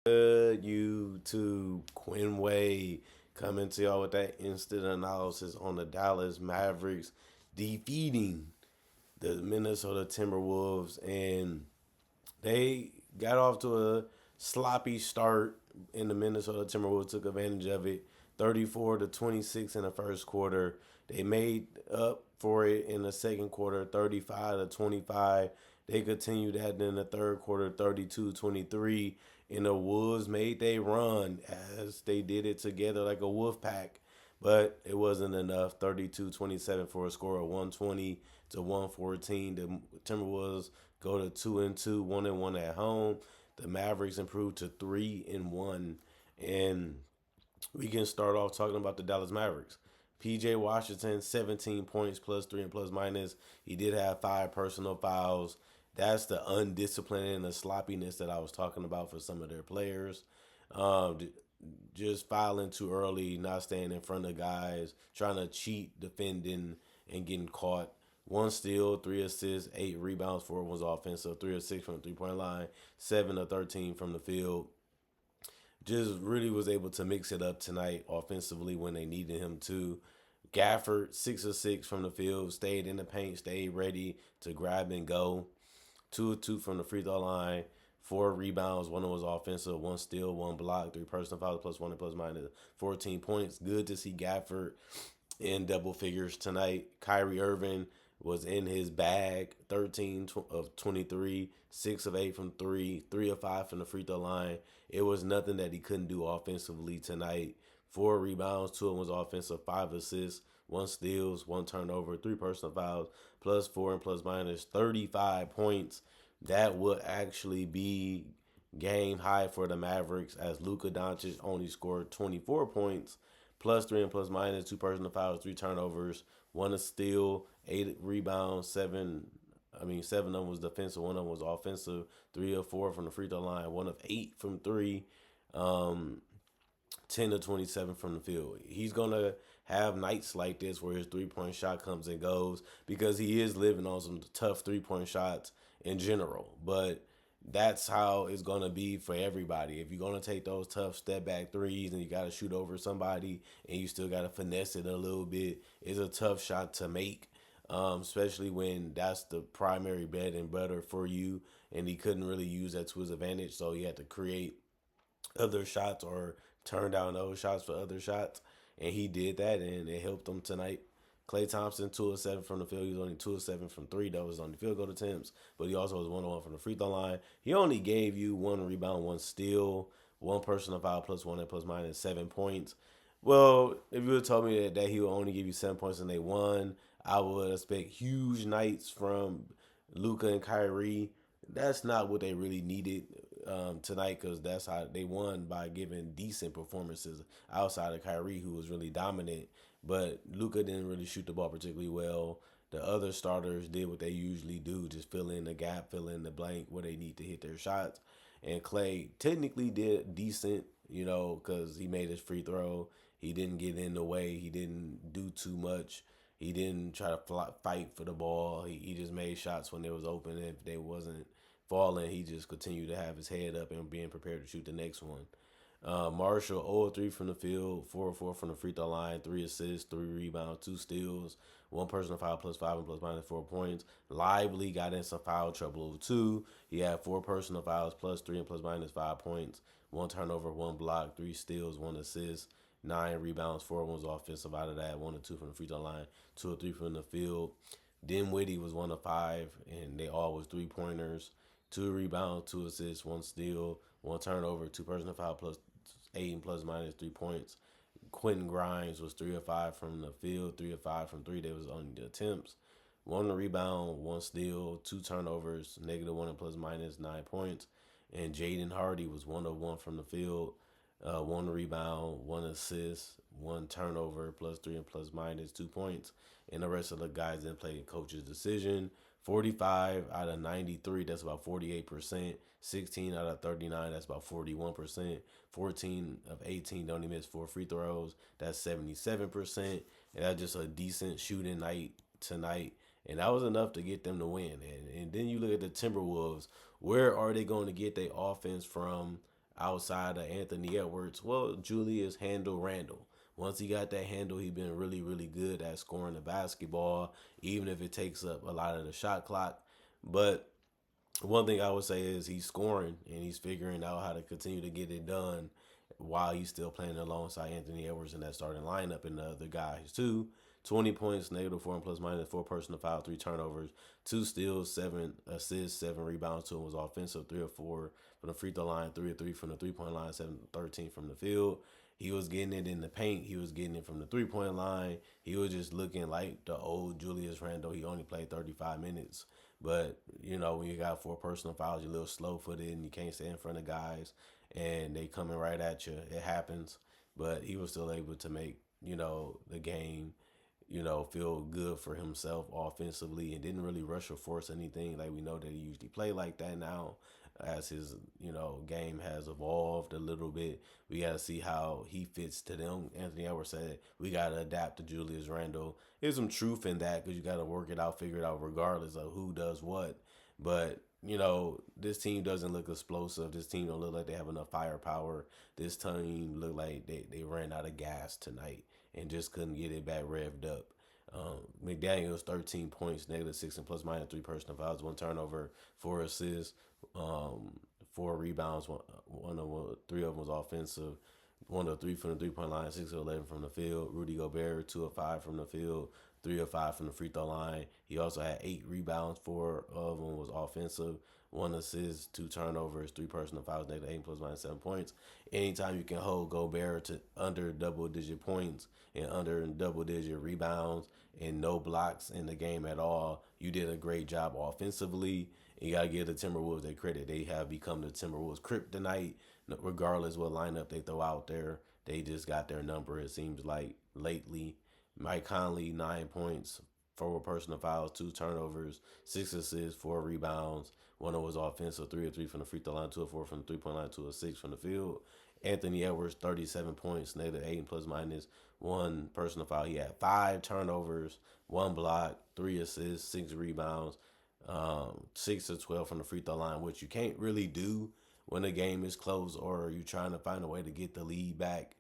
Good YouTube, Quinn Wade coming to y'all with that instant analysis on the Dallas Mavericks defeating the Minnesota Timberwolves, and they got off to a sloppy start, and the Minnesota Timberwolves took advantage of it. 34-26 in the first quarter. They made up for it in the second quarter, 35-25. They continued that in the third quarter, 32-23. And the Wolves made they run as they did it together like a wolf pack. But it wasn't enough. 32-27 for a score of 120 to 114. The Timberwolves go to 2-2, 1-1 at home. The Mavericks improved to 3-1. And we can start off talking about the Dallas Mavericks. PJ Washington, 17 points, plus three and plus minus. He did have 5 personal fouls. That's the undisciplined and the sloppiness that I was talking about for some of their players. Um, just fouling too early, not staying in front of guys, trying to cheat, defending, and getting caught. 1 steal, 3 assists, 8 rebounds, 4 was offensive, 3 of 6 from the 3 point line, 7 of 13 from the field. Just really was able to mix it up tonight offensively when they needed him to. Gafford, 6 of 6 from the field, stayed in the paint, stayed ready to grab and go. 2 of 2 from the free throw line, 4 rebounds, 1 was offensive, 1 steal, 1 block, 3 personal fouls, plus 1 and plus minus 14 points. Good to see Gafford in double figures tonight. Kyrie Irving was in his bag, 13 of 23, 6 of 8 from 3, 3 of 5 from the free throw line. It was nothing that he couldn't do offensively tonight. 4 rebounds, 2 of them was offensive, 5 assists, 1 steals, 1 turnover, 3 personal fouls, plus 4 and plus minus 35 points. That would actually be game high for the Mavericks as Luka Doncic only scored 24 points, plus 3 and plus minus 2 personal fouls, 3 turnovers, 1 steal, 8 rebounds, 7 of them was defensive, 1 of them was offensive, 3 of 4 from the free throw line, 1 of 8 from three, 10 of 27 from the field. He's gonna have nights like this where his 3 point shot comes and goes because he is living on some tough 3 point shots in general. But that's how it's gonna be for everybody. If you're gonna take those tough step back threes and you gotta shoot over somebody and you still gotta finesse it a little bit, it's a tough shot to make. Especially when that's the primary bread and butter for you, and he couldn't really use that to his advantage, so he had to create other shots or turn down those shots for other shots, and he did that, and it helped him tonight. Klay Thompson, 2 of 7 from the field. He was only 2 of 7 from three. That was on the field goal attempts, but he also was 1 of 1 from the free throw line. He only gave you 1 rebound, 1 steal, 1 personal foul, plus 1 and plus minus 7 points. Well, if you would have told me that he would only give you 7 points and they won, I would expect huge nights from Luka and Kyrie. That's not what they really needed tonight because that's how they won by giving decent performances outside of Kyrie, who was really dominant. But Luka didn't really shoot the ball particularly well. The other starters did what they usually do, just fill in the gap, fill in the blank where they need to hit their shots. And Clay technically did decent, because he made his free throw. He didn't get in the way. He didn't do too much. He didn't try to fight for the ball. He just made shots when they was open. If they wasn't falling, he just continued to have his head up and being prepared to shoot the next one. Marshall, 0 of 3 from the field, 4 of 4 from the free throw line, 3 assists, 3 rebounds, 2 steals, 1 personal foul, plus 5 and plus minus 4 points. Lively got in some foul trouble too. He had 4 personal fouls, plus 3 and plus minus 5 points, 1 turnover, 1 block, 3 steals, 1 assist, 9 rebounds, 4 was offensive out of that, 1 of 2 from the free throw line, 2 of 3 from the field. Dinwiddie was 1 of 5, and they all was 3 pointers. 2 rebounds, 2 assists, 1 steal, 1 turnover, 2 personal foul, plus 8 and plus minus 3 points. Quentin Grimes was 3 of 5 from the field, 3 of 5 from three. That was on the attempts. 1 rebound, 1 steal, 2 turnovers, -1 and plus minus 9 points. And Jaden Hardy was 1 of 1 from the field, 1 rebound, 1 assist, 1 turnover, plus 3 and plus minus 2 points. And the rest of the guys didn't play coach's decision. 45 out of 93, that's about 48%. 16 out of 39, that's about 41%. 14 of 18, don't even miss 4 free throws, that's 77%. And that's just a decent shooting night tonight. And that was enough to get them to win. And then you look at the Timberwolves. Where are they going to get their offense from outside of Anthony Edwards, well, Julius handle Randle. Once he got that handle, he been really, really good at scoring the basketball, even if it takes up a lot of the shot clock. But one thing I would say is he's scoring and he's figuring out how to continue to get it done while he's still playing alongside Anthony Edwards in that starting lineup and the other guys too. 20 points, negative four and plus minus, four personal foul, three turnovers, two steals, seven assists, seven rebounds. Two was offensive, three or four from the free throw line, three or three from the 3 point line, 7 13 from the field. He was getting it in the paint. He was getting it from the 3 point line. He was just looking like the old Julius Randle. He only played 35 minutes. But, when you got four personal fouls, you're a little slow footed and you can't stay in front of guys and they coming right at you. It happens. But he was still able to make, the game, feel good for himself offensively and didn't really rush or force anything like we know that he usually play like that now as his, game has evolved a little bit. We got to see how he fits to them. Anthony Edwards said we got to adapt to Julius Randle. There's some truth in that because you got to work it out, figure it out regardless of who does what. But, this team doesn't look explosive. This team don't look like they have enough firepower. This team look like they ran out of gas tonight and just couldn't get it back revved up. McDaniels 13 points, negative six and plus minus three personal fouls, one turnover, four assists, four rebounds. Three of them was offensive. 1 of 3 from the 3 point line, 6 of 11 from the field. Rudy Gobert 2 of 5 from the field, 3 of 5 from the free throw line. He also had 8 rebounds, 4 of them was offensive. One assist, two turnovers, three personal fouls, negative 8 plus minus 7 points. Anytime you can hold Gobert to under double digit points and under double digit rebounds and no blocks in the game at all, you did a great job offensively. You got to give the Timberwolves their credit. They have become the Timberwolves kryptonite. Regardless what lineup they throw out there, they just got their number, it seems like, lately. Mike Conley, 9 points, four personal fouls, two turnovers, six assists, four rebounds. One of them was offensive, 3 of 3 from the free throw line, 2 of 4 from the 3 point line, 2 of 6 from the field. Anthony Edwards, 37 points, negative 8 and plus minus, one personal foul. He had five turnovers, one block, three assists, six rebounds, 6 of 12 from the free throw line, which you can't really do when the game is close or you trying to find a way to get the lead back,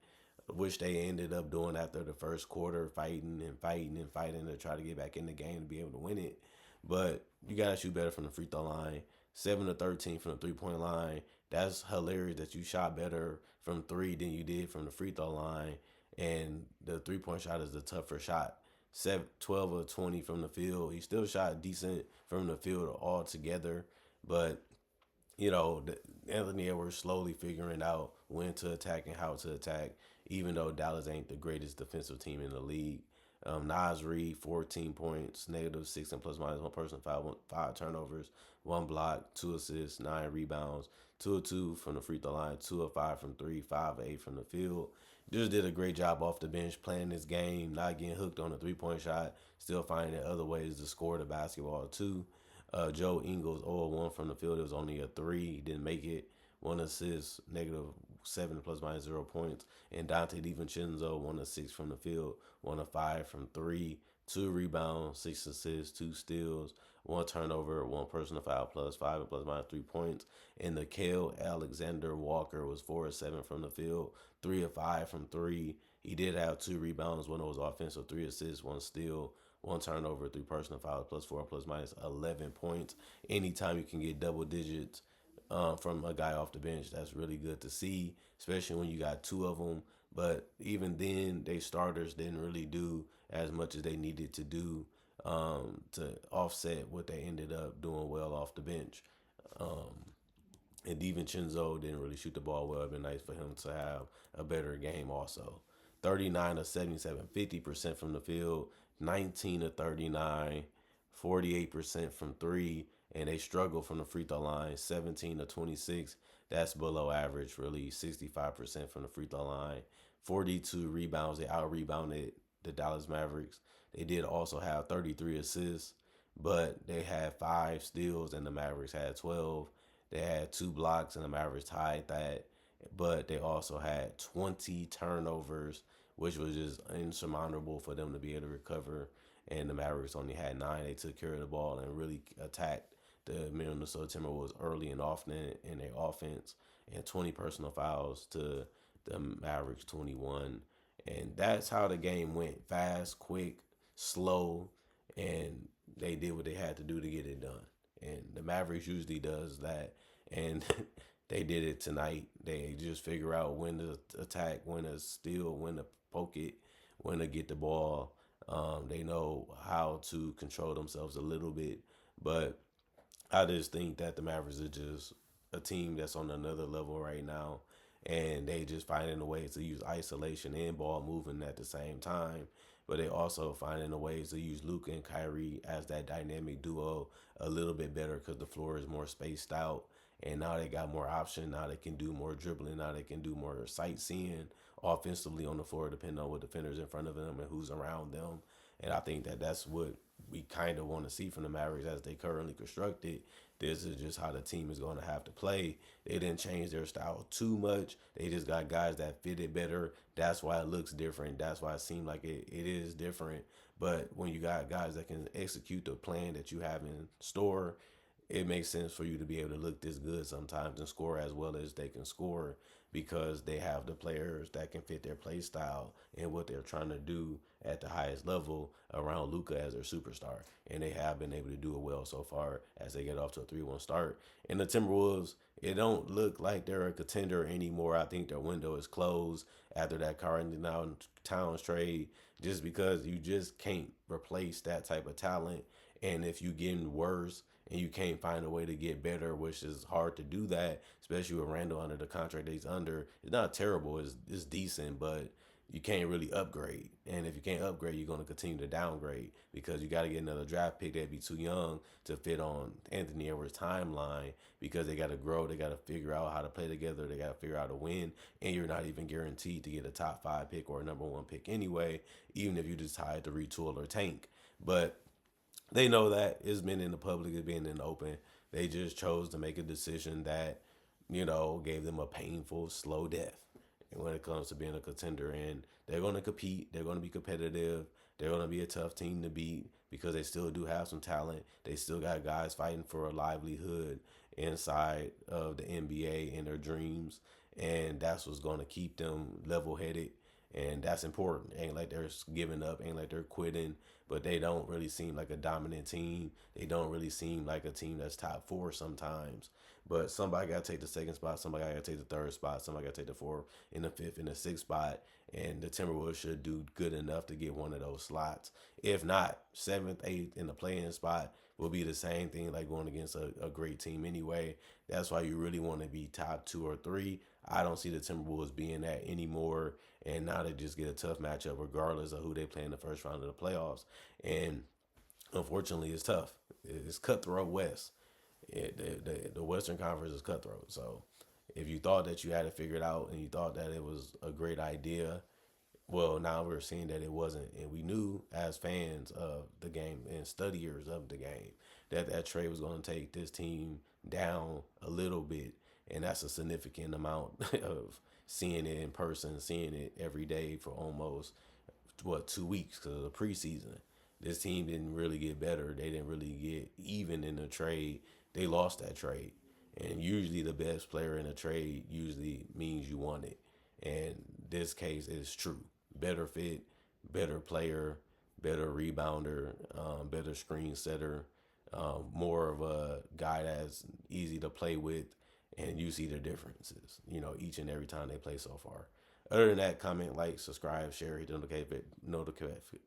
which they ended up doing after the first quarter, fighting and fighting and fighting to try to get back in the game to be able to win it. But you got to shoot better from the free throw line. 7 of 13 from the 3 point line. That's hilarious that you shot better from three than you did from the free throw line. And the 3 point shot is the tougher shot. 12 of 20 from the field. He still shot decent from the field altogether. But Anthony Edwards slowly figuring out when to attack and how to attack, even though Dallas ain't the greatest defensive team in the league. Nas Reed, 14 points, negative six and plus minus one person, five turnovers, one block, two assists, nine rebounds, 2 of 2 from the free throw line, 2 of 5 from three, 5 of 8 from the field. Just did a great job off the bench playing this game, not getting hooked on a 3 point shot, still finding other ways to score the basketball too. Joe Ingles, 0 of 1 from the field. It was only a three. He didn't make it. One assist, negative seven plus minus 0 points. And Dante DiVincenzo, 1 of 6 from the field, 1 of 5 from three, two rebounds, six assists, two steals, one turnover, one personal foul plus five and plus minus 3 points. And Nickeil Alexander Walker was 4 of 7 from the field, 3 of 5 from three. He did have two rebounds. One was offensive, three assists, one steal, one turnover, three personal fouls, plus four, plus minus 11 points. Anytime you can get double digits from a guy off the bench, that's really good to see, especially when you got two of them. But even then, they starters didn't really do as much as they needed to do to offset what they ended up doing well off the bench. And DiVincenzo didn't really shoot the ball well. It'd been nice for him to have a better game also. 39 of 77, 50% from the field, 19 of 39, 48% from three, and they struggle from the free throw line, 17 of 26. That's below average, really, 65% from the free throw line, 42 rebounds. They out-rebounded the Dallas Mavericks. They did also have 33 assists, but they had five steals, and the Mavericks had 12. They had two blocks, and the Mavericks tied that. But they also had 20 turnovers, which was just insurmountable for them to be able to recover. And the Mavericks only had nine. They took care of the ball and really attacked the Minnesota Timberwolves early and often in their offense. and 20 personal fouls to the Mavericks 21. And that's how the game went: fast, quick, slow, and they did what they had to do to get it done. And the Mavericks usually does that, and they did it tonight. They just figure out when to attack, when to steal, when to poke it, when to get the ball. They know how to control themselves a little bit, but I just think that the Mavericks are just a team that's on another level right now, and they just finding a way to use isolation and ball movement at the same time. But they also finding a ways to use Luka and Kyrie as that dynamic duo a little bit better because the floor is more spaced out, and now they got more option. Now they can do more dribbling. Now they can do more sightseeing offensively on the floor, depending on what defenders in front of them and who's around them. And I think that that's what we kind of want to see from the Mavericks as they currently constructed. This is just how the team is going to have to play. They didn't change their style too much. They just got guys that fit it better. That's why it looks different. That's why it seems like it is different. But when you got guys that can execute the plan that you have in store, it makes sense for you to be able to look this good sometimes and score as well as they can score because they have the players that can fit their play style and what they're trying to do at the highest level around Luka as their superstar. And they have been able to do it well so far as they get off to a 3-1 start. And the Timberwolves, it don't look like they're a contender anymore. I think their window is closed after that Karl Towns trade just because you just can't replace that type of talent. And if you getting worse and you can't find a way to get better, which is hard to do that, especially with Randall under the contract that he's under. It's not terrible, it's decent, but you can't really upgrade. And if you can't upgrade, you're going to continue to downgrade because you got to get another draft pick that'd be too young to fit on Anthony Edwards' timeline because they got to grow. They got to figure out how to play together. They got to figure out how to win. And you're not even guaranteed to get a top 5 pick or a number 1 pick anyway, even if you decide to retool or tank. But they know that it's been in the public, it's been in the open. They just chose to make a decision that, gave them a painful, slow death. And when it comes to being a contender, and they're going to compete, they're going to be competitive, they're going to be a tough team to beat because they still do have some talent. They still got guys fighting for a livelihood inside of the NBA and their dreams, and that's what's going to keep them level-headed, and that's important. Ain't like they're giving up, ain't like they're quitting, but they don't really seem like a dominant team. They don't really seem like a team that's top 4 sometimes. But somebody got to take the second spot, somebody got to take the third spot, somebody got to take the fourth, in the fifth, in the sixth spot, and the Timberwolves should do good enough to get one of those slots. If not, seventh, eighth in the play-in spot will be the same thing like going against a great team anyway. That's why you really want to be top 2 or 3. I don't see the Timberwolves being that anymore, and now they just get a tough matchup regardless of who they play in the first round of the playoffs. And unfortunately, it's tough. It's cutthroat West. The Western Conference is cutthroat. So if you thought that you had it figured out and you thought that it was a great idea, well, now we're seeing that it wasn't. And we knew as fans of the game and studiers of the game that that trade was going to take this team down a little bit. And that's a significant amount of seeing it in person, seeing it every day for almost, 2 weeks because of the preseason. This team didn't really get better. They didn't really get even in the trade. They lost that trade. And usually the best player in a trade usually means you won it. And this case is true. Better fit, better player, better rebounder, better screen setter, more of a guy that's easy to play with, and you see the differences, each and every time they play so far. Other than that, comment, like, subscribe, share, hit the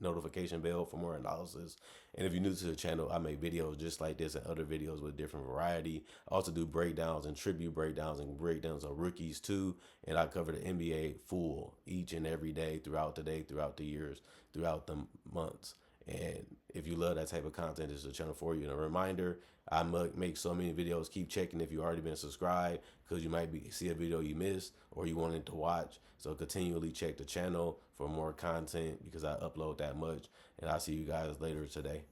notification bell for more analysis. And if you're new to the channel, I make videos just like this and other videos with different variety. I also do breakdowns and tribute breakdowns and breakdowns of rookies too. And I cover the NBA full each and every day, throughout the years, throughout the months. And if you love that type of content, this is the channel for you. And a reminder, I make so many videos. Keep checking if you already been subscribed because you might see a video you missed or you wanted to watch. So continually check the channel for more content because I upload that much. And I'll see you guys later today.